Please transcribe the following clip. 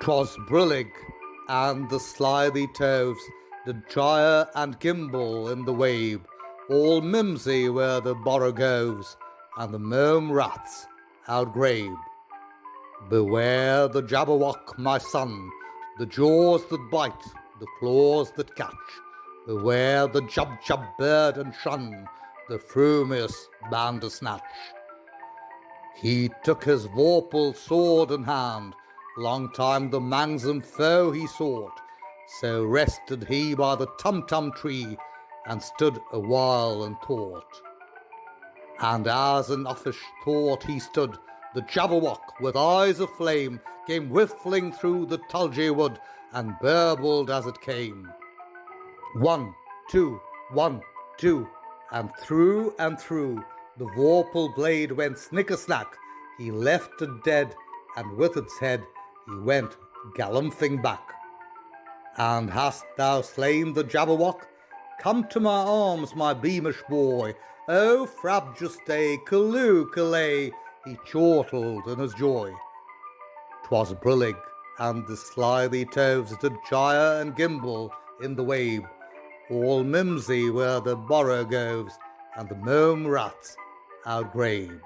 'Twas brillig, and the slithy toves did gyre and gimble in the wabe. All mimsy were the borogoves, and the mome rats outgrabe. Beware the Jabberwock, my son, the jaws that bite, the claws that catch. Beware the jub bird, and shun the frumious bandersnatch. He took his vorpal sword in hand, long time the manxome foe he sought. So rested he by the tum-tum tree, and stood a while and thought. And as in uffish thought he stood, the Jabberwock, with eyes of flame, came whiffling through the tulgey wood, and burbled as it came. 1, 2, 1, 2, and through the vorpal blade went snicker-snack. He left it dead, and with its head he went galumphing back. And hast thou slain the Jabberwock? Come to my arms, my beamish boy. Oh, frabjous calloo, callay, he chortled in his joy. 'Twas brillig, and the slithy toves did gyre and gimble in the wabe. All mimsy were the borogoves, and the mome rats outgrabe.